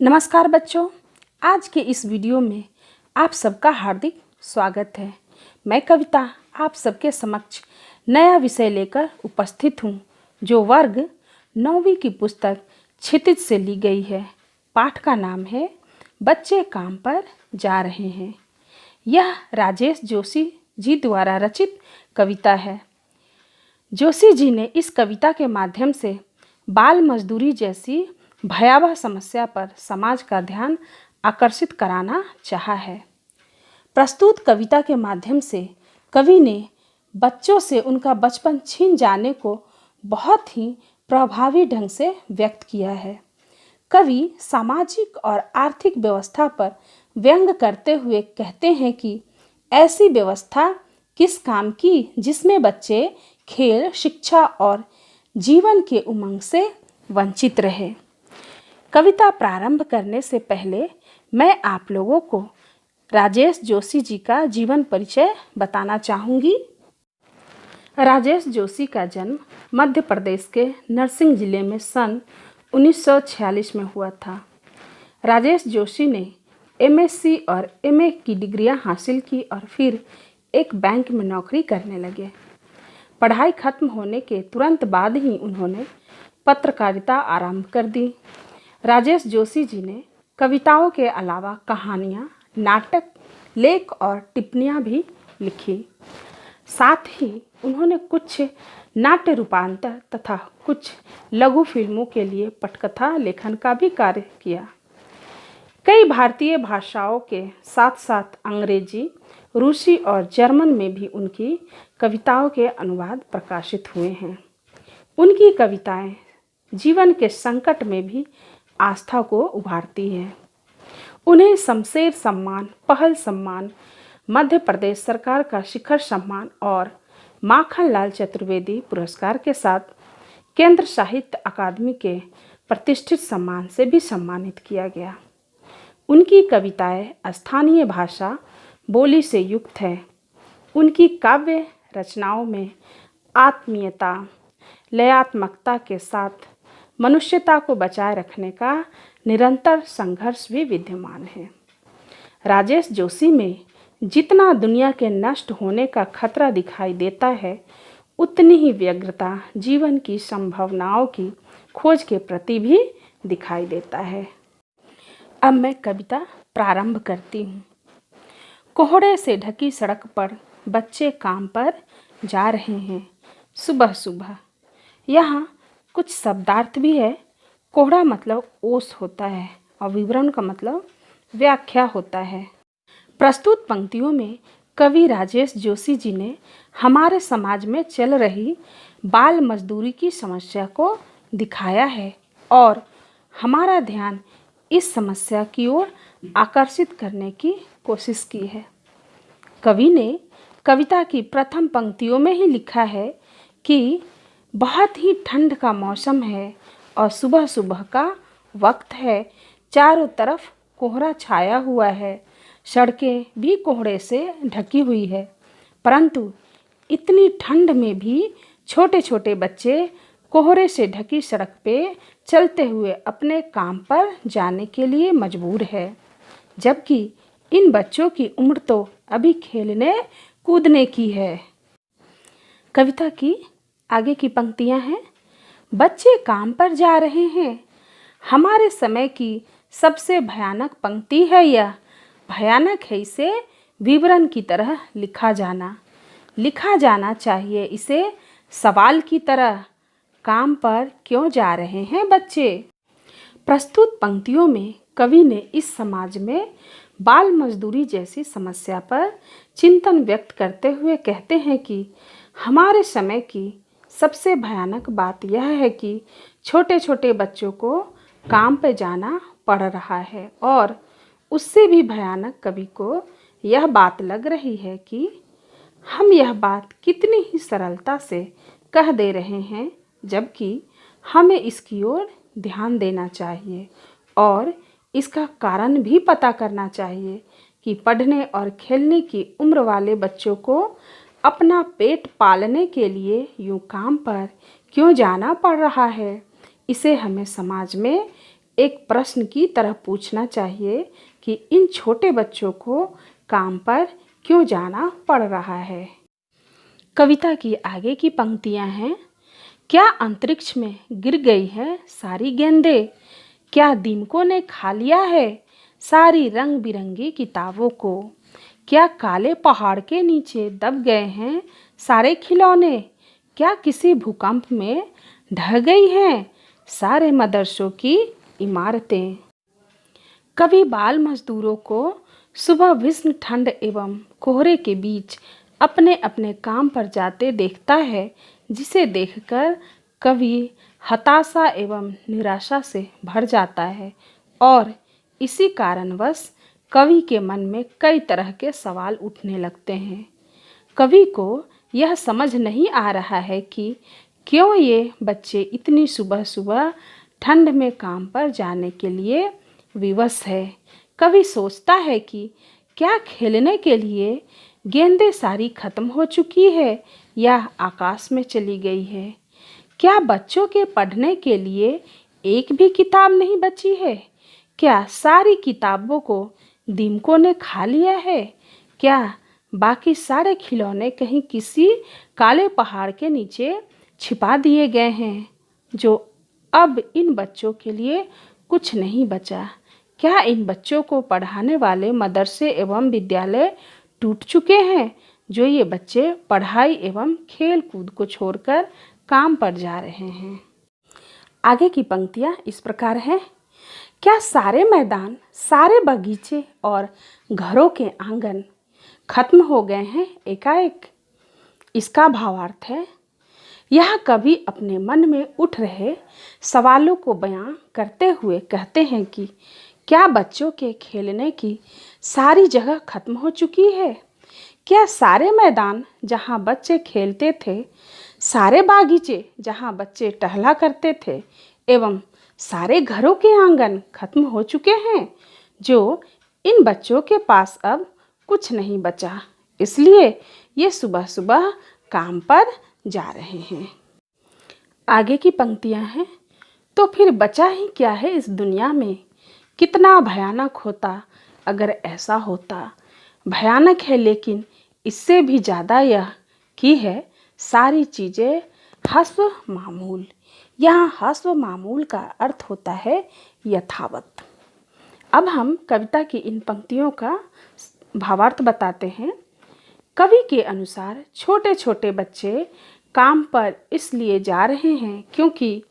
नमस्कार बच्चों, आज के इस वीडियो में आप सबका हार्दिक स्वागत है। मैं कविता आप सबके समक्ष नया विषय लेकर उपस्थित हूँ, जो वर्ग 9वीं की पुस्तक क्षितिज से ली गई है। पाठ का नाम है बच्चे काम पर जा रहे हैं। यह राजेश जोशी जी द्वारा रचित कविता है। जोशी जी ने इस कविता के माध्यम से बाल मजदूरी जैसी भयावह समस्या पर समाज का ध्यान आकर्षित कराना चाहा है। प्रस्तुत कविता के माध्यम से कवि ने बच्चों से उनका बचपन छीन जाने को बहुत ही प्रभावी ढंग से व्यक्त किया है। कवि सामाजिक और आर्थिक व्यवस्था पर व्यंग करते हुए कहते हैं कि ऐसी व्यवस्था किस काम की जिसमें बच्चे खेल, शिक्षा और जीवन के उमंग से वंचित रहे। कविता प्रारंभ करने से पहले मैं आप लोगों को राजेश जोशी जी का जीवन परिचय बताना चाहूँगी। राजेश जोशी का जन्म मध्य प्रदेश के नरसिंह जिले में सन 1946 में हुआ था। राजेश जोशी ने MSc और MA की डिग्रियां हासिल की और फिर एक बैंक में नौकरी करने लगे। पढ़ाई खत्म होने के तुरंत बाद ही उन्होंने पत्रकारिता आरंभ कर दी। राजेश जोशी जी ने कविताओं के अलावा कहानियाँ, नाटक, लेख और टिप्पणियाँ भी लिखी। साथ ही उन्होंने कुछ नाट्य रूपांतर तथा कुछ लघु फिल्मों के लिए पटकथा लेखन का भी कार्य किया। कई भारतीय भाषाओं के साथ साथ अंग्रेजी, रूसी और जर्मन में भी उनकी कविताओं के अनुवाद प्रकाशित हुए हैं। उनकी कविताएं जीवन के संकट में भी आस्था को उभारती है। उन्हें शमशेर सम्मान, पहल सम्मान, मध्य प्रदेश सरकार का शिखर सम्मान और माखनलाल चतुर्वेदी पुरस्कार के साथ केंद्र साहित्य अकादमी के प्रतिष्ठित सम्मान से भी सम्मानित किया गया। उनकी कविताएं स्थानीय भाषा बोली से युक्त है। उनकी काव्य रचनाओं में आत्मीयता, लयात्मकता के साथ मनुष्यता को बचाए रखने का निरंतर संघर्ष भी विद्यमान है। राजेश जोशी में जितना दुनिया के नष्ट होने का खतरा दिखाई देता है, उतनी ही व्यग्रता जीवन की संभावनाओं की खोज के प्रति भी दिखाई देता है। अब मैं कविता प्रारंभ करती हूँ। कोहरे से ढकी सड़क पर बच्चे काम पर जा रहे हैं सुबह सुबह। यहाँ कुछ शब्दार्थ भी है। कोहरा मतलब ओस होता है और विवरण का मतलब व्याख्या होता है। प्रस्तुत पंक्तियों में कवि राजेश जोशी जी ने हमारे समाज में चल रही बाल मजदूरी की समस्या को दिखाया है और हमारा ध्यान इस समस्या की ओर आकर्षित करने की कोशिश की है। कवि ने कविता की प्रथम पंक्तियों में ही लिखा है कि बहुत ही ठंड का मौसम है और सुबह सुबह का वक्त है। चारों तरफ कोहरा छाया हुआ है, सड़कें भी कोहरे से ढकी हुई है, परंतु इतनी ठंड में भी छोटे छोटे बच्चे कोहरे से ढकी सड़क पे चलते हुए अपने काम पर जाने के लिए मजबूर है, जबकि इन बच्चों की उम्र तो अभी खेलने कूदने की है। कविता की आगे की पंक्तियां हैं। बच्चे काम पर जा रहे हैं। हमारे समय की सबसे भयानक पंक्ति है यह। भयानक है इसे विवरण की तरह लिखा जाना चाहिए इसे सवाल की तरह। काम पर क्यों जा रहे हैं बच्चे? प्रस्तुत पंक्तियों में कवि ने इस समाज में बाल मजदूरी जैसी समस्या पर चिंतन व्यक्त करते हुए कहते हैं कि हमारे समय की सबसे भयानक बात यह है कि छोटे छोटे बच्चों को काम पर जाना पड़ रहा है और उससे भी भयानक कवि को यह बात लग रही है कि हम यह बात कितनी ही सरलता से कह दे रहे हैं, जबकि हमें इसकी ओर ध्यान देना चाहिए और इसका कारण भी पता करना चाहिए कि पढ़ने और खेलने की उम्र वाले बच्चों को अपना पेट पालने के लिए यूं काम पर क्यों जाना पड़ रहा है। इसे हमें समाज में एक प्रश्न की तरह पूछना चाहिए कि इन छोटे बच्चों को काम पर क्यों जाना पड़ रहा है। कविता की आगे की पंक्तियां हैं। क्या अंतरिक्ष में गिर गई है सारी गेंदें? क्या दीमकों ने खा लिया है सारी रंग बिरंगी किताबों को? क्या काले पहाड़ के नीचे दब गए हैं सारे खिलौने? क्या किसी भूकंप में ढह गई हैं सारे मदरसों की इमारतें? कभी बाल मजदूरों को सुबह भीषण ठंड एवं कोहरे के बीच अपने अपने काम पर जाते देखता है, जिसे देखकर कवि हताशा एवं निराशा से भर जाता है और इसी कारणवश कवि के मन में कई तरह के सवाल उठने लगते हैं। कवि को यह समझ नहीं आ रहा है कि क्यों ये बच्चे इतनी सुबह सुबह ठंड में काम पर जाने के लिए विवश है। कवि सोचता है कि क्या खेलने के लिए गेंदें सारी खत्म हो चुकी है या आकाश में चली गई है? क्या बच्चों के पढ़ने के लिए एक भी किताब नहीं बची है? क्या सारी किताबों को दीमकों ने खा लिया है? क्या बाकी सारे खिलौने कहीं किसी काले पहाड़ के नीचे छिपा दिए गए हैं, जो अब इन बच्चों के लिए कुछ नहीं बचा? क्या इन बच्चों को पढ़ाने वाले मदरसे एवं विद्यालय टूट चुके हैं, जो ये बच्चे पढ़ाई एवं खेल कूद को छोड़कर काम पर जा रहे हैं? आगे की पंक्तियाँ इस प्रकार हैं। क्या सारे मैदान, सारे बगीचे और घरों के आंगन खत्म हो गए हैं एकाएक? इसका भावार्थ है, यह कवि अपने मन में उठ रहे सवालों को बयां करते हुए कहते हैं कि क्या बच्चों के खेलने की सारी जगह खत्म हो चुकी है? क्या सारे मैदान जहां बच्चे खेलते थे, सारे बागीचे जहां बच्चे टहला करते थे एवं सारे घरों के आंगन खत्म हो चुके हैं, जो इन बच्चों के पास अब कुछ नहीं बचा, इसलिए ये सुबह सुबह काम पर जा रहे हैं? आगे की पंक्तियां हैं। तो फिर बचा ही क्या है इस दुनिया में? कितना भयानक होता अगर ऐसा होता। भयानक है लेकिन इससे भी ज़्यादा यह कि है सारी चीज़ें हस्व मामूल। यहाँ हस्व मामूल का अर्थ होता है यथावत। अब हम कविता की इन पंक्तियों का भावार्थ बताते हैं। कवि के अनुसार छोटे छोटे बच्चे काम पर इसलिए जा रहे हैं क्योंकि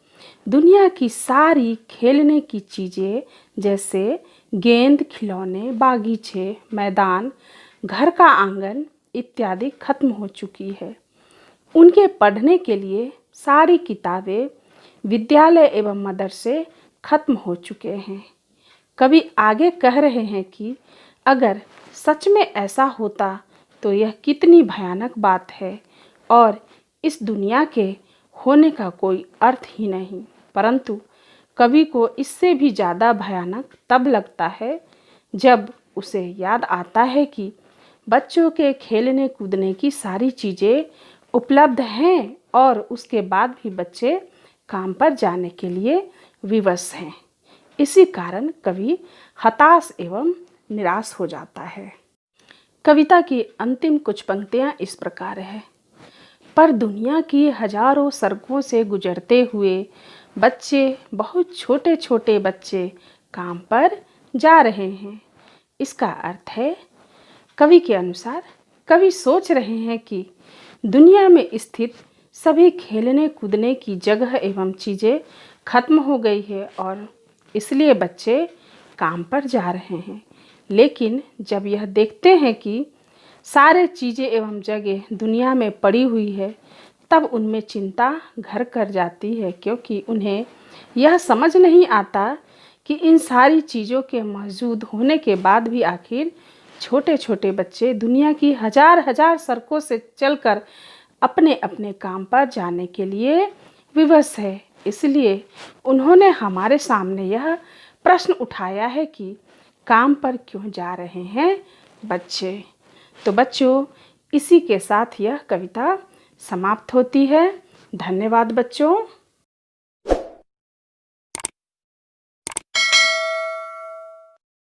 दुनिया की सारी खेलने की चीज़ें जैसे गेंद, खिलौने, बागीचे, मैदान, घर का आंगन इत्यादि खत्म हो चुकी है। उनके पढ़ने के लिए सारी किताबें, विद्यालय एवं मदरसे खत्म हो चुके हैं। कवि आगे कह रहे हैं कि अगर सच में ऐसा होता तो यह कितनी भयानक बात है और इस दुनिया के होने का कोई अर्थ ही नहीं। परंतु कवि को इससे भी ज़्यादा भयानक तब लगता है जब उसे याद आता है कि बच्चों के खेलने कूदने की सारी चीज़ें उपलब्ध हैं और उसके बाद भी बच्चे काम पर जाने के लिए विवश हैं। इसी कारण कवि हताश एवं निराश हो जाता है। कविता की अंतिम कुछ पंक्तियाँ इस प्रकार है। पर दुनिया की हजारों सड़कों से गुजरते हुए बच्चे, बहुत छोटे छोटे बच्चे काम पर जा रहे हैं। इसका अर्थ है, कवि के अनुसार कवि सोच रहे हैं कि दुनिया में स्थित सभी खेलने कूदने की जगह एवं चीज़ें खत्म हो गई है और इसलिए बच्चे काम पर जा रहे हैं। लेकिन जब यह देखते हैं कि सारे चीज़ें एवं जगह दुनिया में पड़ी हुई है, तब उनमें चिंता घर कर जाती है, क्योंकि उन्हें यह समझ नहीं आता कि इन सारी चीज़ों के मौजूद होने के बाद भी आखिर छोटे छोटे बच्चे दुनिया की हजार हजार सड़कों से चलकर अपने अपने काम पर जाने के लिए विवश है। इसलिए उन्होंने हमारे सामने यह प्रश्न उठाया है कि काम पर क्यों जा रहे हैं बच्चे। तो बच्चों, इसी के साथ यह कविता समाप्त होती है। धन्यवाद बच्चों।